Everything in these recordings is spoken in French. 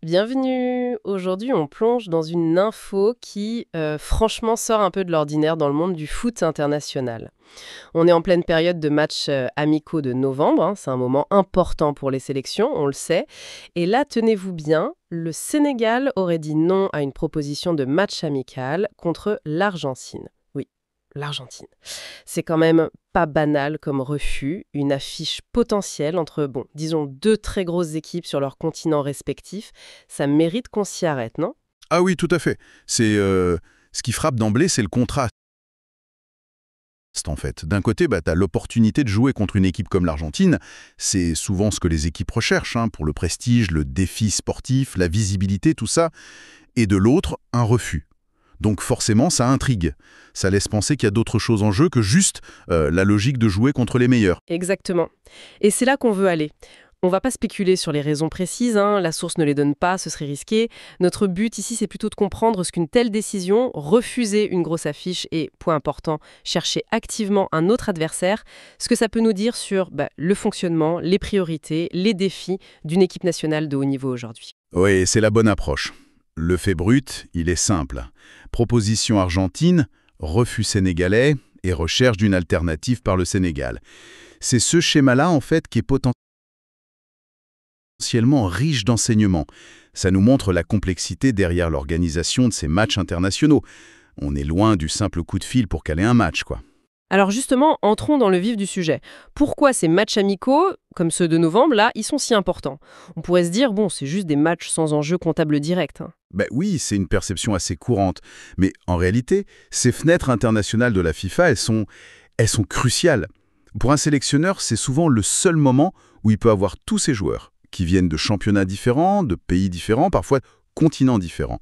Bienvenue! Aujourd'hui, on plonge dans une info qui, franchement, sort un peu de l'ordinaire dans le monde du foot international. On est en pleine période de matchs amicaux de novembre, hein, c'est un moment important pour les sélections, on le sait. Et là, tenez-vous bien, le Sénégal aurait dit non à une proposition de match amical contre l'Argentine. Oui, l'Argentine. C'est quand même pas banal comme refus, une affiche potentielle entre, bon, disons deux très grosses équipes sur leurs continents respectifs. Ça mérite qu'on s'y arrête, non? Ah oui, tout à fait. Ce qui frappe d'emblée, c'est le contraste, en fait. D'un côté, tu as l'opportunité de jouer contre une équipe comme l'Argentine. C'est souvent ce que les équipes recherchent, hein, pour le prestige, le défi sportif, la visibilité, tout ça. Et de l'autre, un refus. Donc forcément, ça intrigue. Ça laisse penser qu'il y a d'autres choses en jeu que juste la logique de jouer contre les meilleurs. Exactement. Et c'est là qu'on veut aller. On va pas spéculer sur les raisons précises, hein, la source ne les donne pas, ce serait risqué. Notre but ici, c'est plutôt de comprendre ce qu'une telle décision, refuser une grosse affiche et, point important, chercher activement un autre adversaire, ce que ça peut nous dire sur le fonctionnement, les priorités, les défis d'une équipe nationale de haut niveau aujourd'hui. Oui, c'est la bonne approche. Le fait brut, il est simple. Proposition argentine, refus sénégalais et recherche d'une alternative par le Sénégal. C'est ce schéma-là, en fait, qui est potentiellement riche d'enseignements. Ça nous montre la complexité derrière l'organisation de ces matchs internationaux. On est loin du simple coup de fil pour caler un match, quoi. Alors justement, entrons dans le vif du sujet. Pourquoi ces matchs amicaux, comme ceux de novembre, là, ils sont si importants? On pourrait se dire, bon, c'est juste des matchs sans enjeu comptable direct, hein. Ben oui, c'est une perception assez courante. Mais en réalité, ces fenêtres internationales de la FIFA, elles sont cruciales. Pour un sélectionneur, c'est souvent le seul moment où il peut avoir tous ses joueurs, qui viennent de championnats différents, de pays différents, parfois continents différents.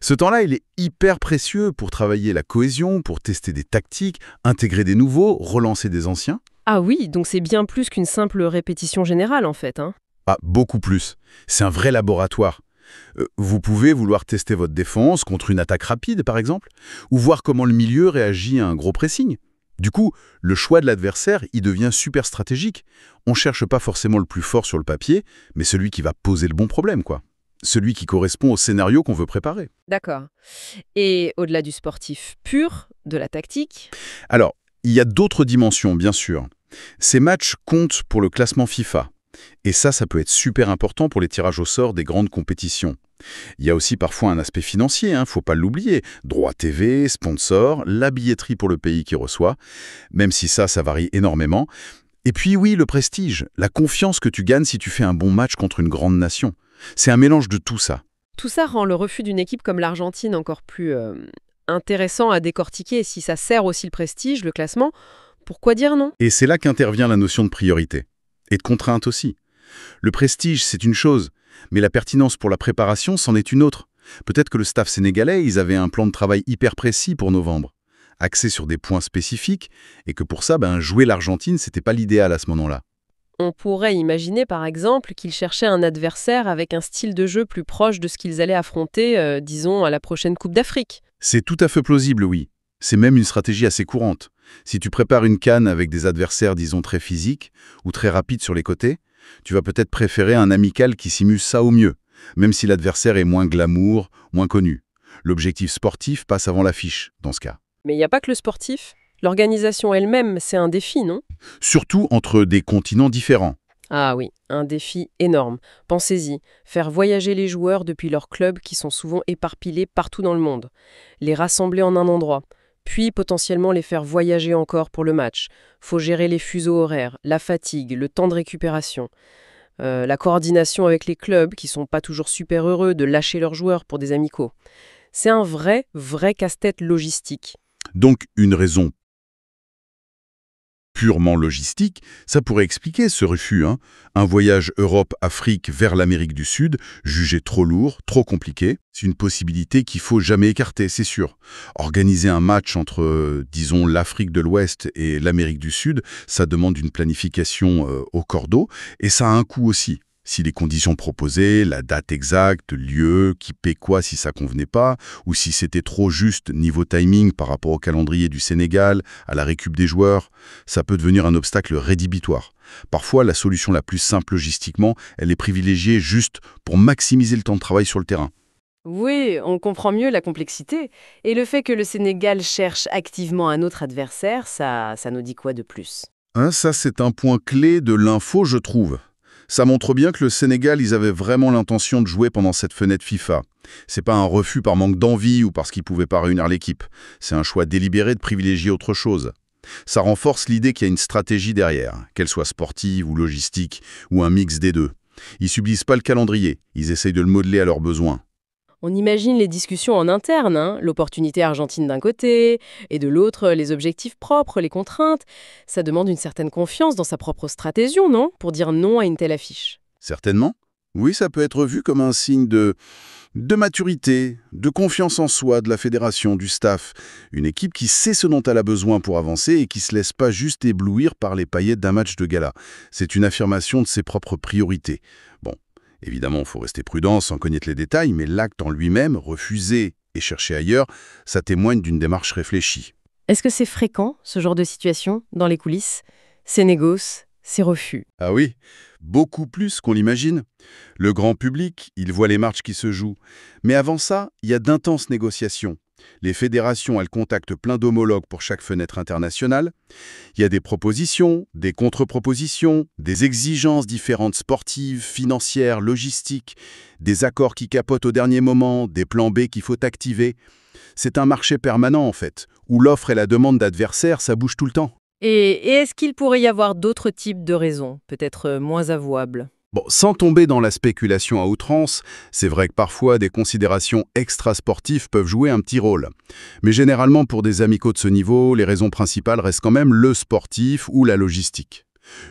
Ce temps-là, il est hyper précieux pour travailler la cohésion, pour tester des tactiques, intégrer des nouveaux, relancer des anciens. Ah oui, donc c'est bien plus qu'une simple répétition générale, en fait, hein. Ah, beaucoup plus. C'est un vrai laboratoire. Vous pouvez vouloir tester votre défense contre une attaque rapide, par exemple, ou voir comment le milieu réagit à un gros pressing. Du coup, le choix de l'adversaire, il devient super stratégique. On ne cherche pas forcément le plus fort sur le papier, mais celui qui va poser le bon problème, quoi. Celui qui correspond au scénario qu'on veut préparer. D'accord. Et au-delà du sportif pur, de la tactique? Alors, il y a d'autres dimensions, bien sûr. Ces matchs comptent pour le classement FIFA. Et ça peut être super important pour les tirages au sort des grandes compétitions. Il y a aussi parfois un aspect financier, faut pas l'oublier. Droits TV, sponsors, la billetterie pour le pays qui reçoit, même si ça varie énormément. Et puis oui, le prestige, la confiance que tu gagnes si tu fais un bon match contre une grande nation. C'est un mélange de tout ça. Tout ça rend le refus d'une équipe comme l'Argentine encore plus intéressant à décortiquer. Si ça sert aussi le prestige, le classement, pourquoi dire non? Et c'est là qu'intervient la notion de priorité. Et de contrainte aussi. Le prestige, c'est une chose, mais la pertinence pour la préparation, c'en est une autre. Peut-être que le staff sénégalais, ils avaient un plan de travail hyper précis pour novembre, axé sur des points spécifiques, et que pour ça, jouer l'Argentine, c'était pas l'idéal à ce moment-là. On pourrait imaginer par exemple qu'ils cherchaient un adversaire avec un style de jeu plus proche de ce qu'ils allaient affronter, disons, à la prochaine Coupe d'Afrique. C'est tout à fait plausible, oui. C'est même une stratégie assez courante. Si tu prépares une CAN avec des adversaires, disons, très physiques ou très rapides sur les côtés, tu vas peut-être préférer un amical qui simule ça au mieux, même si l'adversaire est moins glamour, moins connu. L'objectif sportif passe avant l'affiche, dans ce cas. Mais il n'y a pas que le sportif. L'organisation elle-même, c'est un défi, non? Surtout entre des continents différents. Ah oui, un défi énorme. Pensez-y, faire voyager les joueurs depuis leurs clubs qui sont souvent éparpillés partout dans le monde, les rassembler en un endroit, puis potentiellement les faire voyager encore pour le match. Faut gérer les fuseaux horaires, la fatigue, le temps de récupération, la coordination avec les clubs qui sont pas toujours super heureux de lâcher leurs joueurs pour des amicaux. C'est un vrai casse-tête logistique. Donc une raison purement logistique, ça pourrait expliquer ce refus. Un voyage Europe-Afrique vers l'Amérique du Sud, jugé trop lourd, trop compliqué, c'est une possibilité qu'il faut jamais écarter, c'est sûr. Organiser un match entre, disons, l'Afrique de l'Ouest et l'Amérique du Sud, ça demande une planification au cordeau, et ça a un coût aussi. Si les conditions proposées, la date exacte, le lieu, qui paie quoi si ça convenait pas, ou si c'était trop juste niveau timing par rapport au calendrier du Sénégal, à la récup des joueurs, ça peut devenir un obstacle rédhibitoire. Parfois, la solution la plus simple logistiquement, elle est privilégiée juste pour maximiser le temps de travail sur le terrain. Oui, on comprend mieux la complexité. Et le fait que le Sénégal cherche activement un autre adversaire, ça nous dit quoi de plus? Hein, ça, c'est un point clé de l'info, je trouve. Ça montre bien que le Sénégal, ils avaient vraiment l'intention de jouer pendant cette fenêtre FIFA. C'est pas un refus par manque d'envie ou parce qu'ils pouvaient pas réunir l'équipe. C'est un choix délibéré de privilégier autre chose. Ça renforce l'idée qu'il y a une stratégie derrière, qu'elle soit sportive ou logistique, ou un mix des deux. Ils subissent pas le calendrier, ils essayent de le modeler à leurs besoins. On imagine les discussions en interne, hein, l'opportunité argentine d'un côté, et de l'autre, les objectifs propres, les contraintes. Ça demande une certaine confiance dans sa propre stratégie, non? Pour dire non à une telle affiche. Certainement. Oui, ça peut être vu comme un signe de maturité, de confiance en soi de la fédération, du staff. Une équipe qui sait ce dont elle a besoin pour avancer et qui se laisse pas juste éblouir par les paillettes d'un match de gala. C'est une affirmation de ses propres priorités. Bon, évidemment, il faut rester prudent sans connaître les détails, mais l'acte en lui-même, refuser et chercher ailleurs, ça témoigne d'une démarche réfléchie. Est-ce que c'est fréquent, ce genre de situation, dans les coulisses? Ces négoces, ces refus. Ah oui, beaucoup plus qu'on l'imagine. Le grand public, il voit les matchs qui se jouent. Mais avant ça, il y a d'intenses négociations. Les fédérations, elles contactent plein d'homologues pour chaque fenêtre internationale. Il y a des propositions, des contre-propositions, des exigences différentes sportives, financières, logistiques, des accords qui capotent au dernier moment, des plans B qu'il faut activer. C'est un marché permanent en fait, où l'offre et la demande d'adversaires, ça bouge tout le temps. Et est-ce qu'il pourrait y avoir d'autres types de raisons, peut-être moins avouables? Bon, sans tomber dans la spéculation à outrance, c'est vrai que parfois des considérations extrasportives peuvent jouer un petit rôle. Mais généralement pour des amicaux de ce niveau, les raisons principales restent quand même le sportif ou la logistique.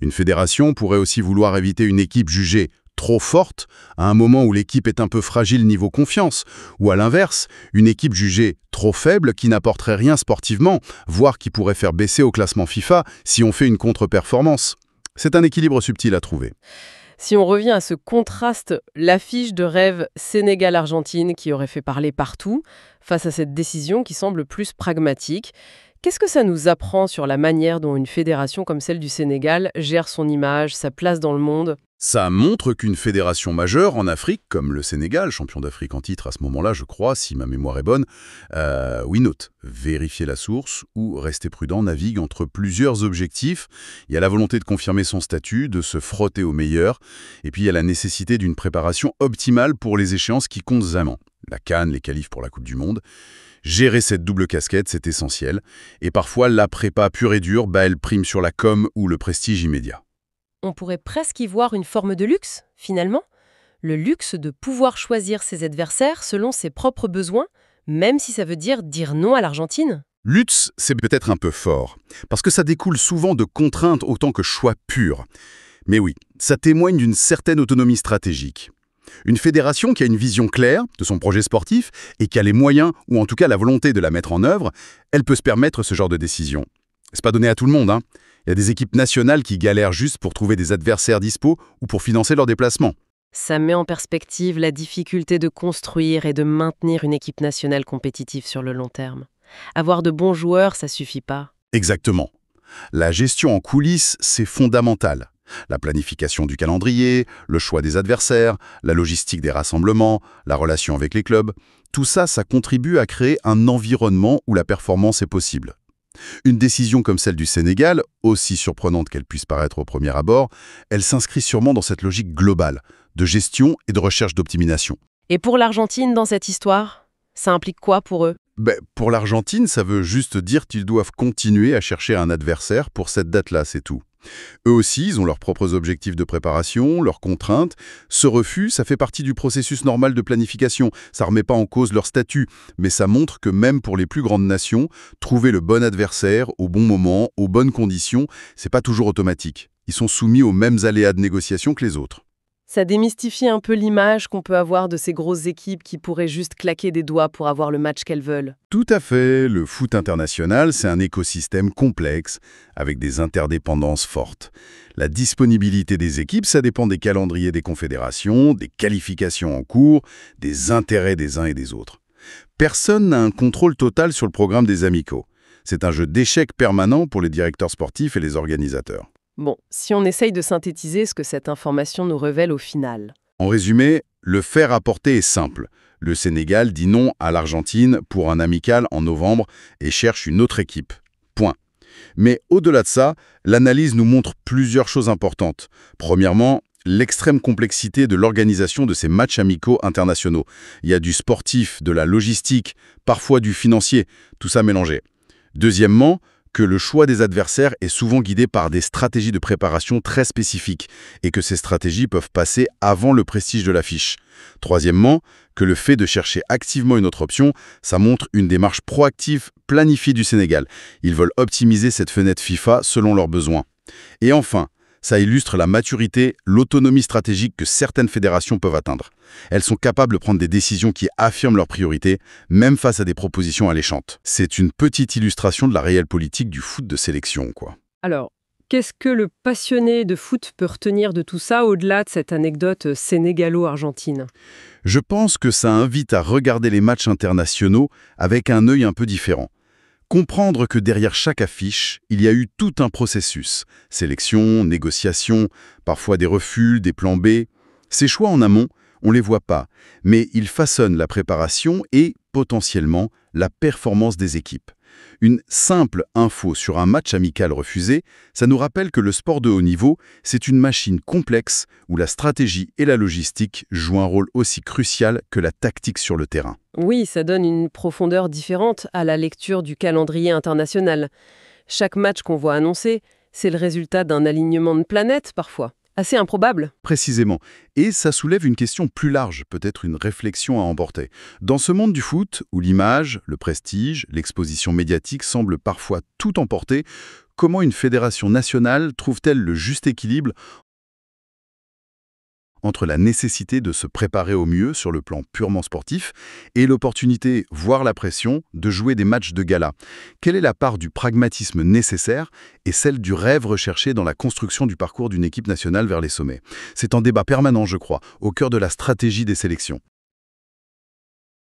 Une fédération pourrait aussi vouloir éviter une équipe jugée trop forte à un moment où l'équipe est un peu fragile niveau confiance, ou à l'inverse, une équipe jugée trop faible qui n'apporterait rien sportivement, voire qui pourrait faire baisser au classement FIFA si on fait une contre-performance. C'est un équilibre subtil à trouver. Si on revient à ce contraste, l'affiche de rêve Sénégal-Argentine qui aurait fait parler partout, face à cette décision qui semble plus pragmatique, qu'est-ce que ça nous apprend sur la manière dont une fédération comme celle du Sénégal gère son image, sa place dans le monde? Ça montre qu'une fédération majeure en Afrique, comme le Sénégal, champion d'Afrique en titre à ce moment-là, je crois, si ma mémoire est bonne, oui, note, vérifier la source ou rester prudent navigue entre plusieurs objectifs. Il y a la volonté de confirmer son statut, de se frotter au meilleur, et puis il y a la nécessité d'une préparation optimale pour les échéances qui comptent vraiment. La CAN, les qualifs pour la Coupe du Monde. Gérer cette double casquette, c'est essentiel. Et parfois, la prépa pure et dure, elle prime sur la com ou le prestige immédiat. On pourrait presque y voir une forme de luxe, finalement. Le luxe de pouvoir choisir ses adversaires selon ses propres besoins, même si ça veut dire non à l'Argentine. Luxe, c'est peut-être un peu fort, parce que ça découle souvent de contraintes autant que choix purs. Mais oui, ça témoigne d'une certaine autonomie stratégique. Une fédération qui a une vision claire de son projet sportif et qui a les moyens, ou en tout cas la volonté de la mettre en œuvre, elle peut se permettre ce genre de décision. C'est pas donné à tout le monde, hein. Il y a des équipes nationales qui galèrent juste pour trouver des adversaires dispo ou pour financer leurs déplacements. Ça met en perspective la difficulté de construire et de maintenir une équipe nationale compétitive sur le long terme. Avoir de bons joueurs, ça suffit pas. Exactement. La gestion en coulisses, c'est fondamental. La planification du calendrier, le choix des adversaires, la logistique des rassemblements, la relation avec les clubs, tout ça, ça contribue à créer un environnement où la performance est possible. Une décision comme celle du Sénégal, aussi surprenante qu'elle puisse paraître au premier abord, elle s'inscrit sûrement dans cette logique globale, de gestion et de recherche d'optimisation. Et pour l'Argentine dans cette histoire, ça implique quoi pour eux? Pour l'Argentine, ça veut juste dire qu'ils doivent continuer à chercher un adversaire pour cette date-là, c'est tout. Eux aussi, ils ont leurs propres objectifs de préparation, leurs contraintes. Ce refus, ça fait partie du processus normal de planification. Ça ne remet pas en cause leur statut, mais ça montre que même pour les plus grandes nations, trouver le bon adversaire au bon moment, aux bonnes conditions, c'est pas toujours automatique. Ils sont soumis aux mêmes aléas de négociation que les autres. Ça démystifie un peu l'image qu'on peut avoir de ces grosses équipes qui pourraient juste claquer des doigts pour avoir le match qu'elles veulent. Tout à fait, le foot international, c'est un écosystème complexe, avec des interdépendances fortes. La disponibilité des équipes, ça dépend des calendriers des confédérations, des qualifications en cours, des intérêts des uns et des autres. Personne n'a un contrôle total sur le programme des amicaux. C'est un jeu d'échecs permanent pour les directeurs sportifs et les organisateurs. Bon, si on essaye de synthétiser ce que cette information nous révèle au final. En résumé, le fait rapporté est simple. Le Sénégal dit non à l'Argentine pour un amical en novembre et cherche une autre équipe. Point. Mais au-delà de ça, l'analyse nous montre plusieurs choses importantes. Premièrement, l'extrême complexité de l'organisation de ces matchs amicaux internationaux. Il y a du sportif, de la logistique, parfois du financier, tout ça mélangé. Deuxièmement, que le choix des adversaires est souvent guidé par des stratégies de préparation très spécifiques et que ces stratégies peuvent passer avant le prestige de l'affiche. Troisièmement, que le fait de chercher activement une autre option, ça montre une démarche proactive, planifiée du Sénégal. Ils veulent optimiser cette fenêtre FIFA selon leurs besoins. Et enfin, ça illustre la maturité, l'autonomie stratégique que certaines fédérations peuvent atteindre. Elles sont capables de prendre des décisions qui affirment leurs priorités, même face à des propositions alléchantes. C'est une petite illustration de la réelle politique du foot de sélection, quoi. Alors, qu'est-ce que le passionné de foot peut retenir de tout ça au-delà de cette anecdote sénégalo-argentine? Je pense que ça invite à regarder les matchs internationaux avec un œil un peu différent. Comprendre que derrière chaque affiche, il y a eu tout un processus. Sélection, négociation, parfois des refus, des plans B. Ces choix en amont, on ne les voit pas, mais ils façonnent la préparation et, potentiellement, la performance des équipes. Une simple info sur un match amical refusé, ça nous rappelle que le sport de haut niveau, c'est une machine complexe où la stratégie et la logistique jouent un rôle aussi crucial que la tactique sur le terrain. Oui, ça donne une profondeur différente à la lecture du calendrier international. Chaque match qu'on voit annoncé, c'est le résultat d'un alignement de planètes parfois. Assez improbable. Précisément. Et ça soulève une question plus large, peut-être une réflexion à emporter. Dans ce monde du foot, où l'image, le prestige, l'exposition médiatique semblent parfois tout emporter, comment une fédération nationale trouve-t-elle le juste équilibre entre la nécessité de se préparer au mieux sur le plan purement sportif et l'opportunité, voire la pression, de jouer des matchs de gala? Quelle est la part du pragmatisme nécessaire et celle du rêve recherché dans la construction du parcours d'une équipe nationale vers les sommets? C'est un débat permanent, je crois, au cœur de la stratégie des sélections.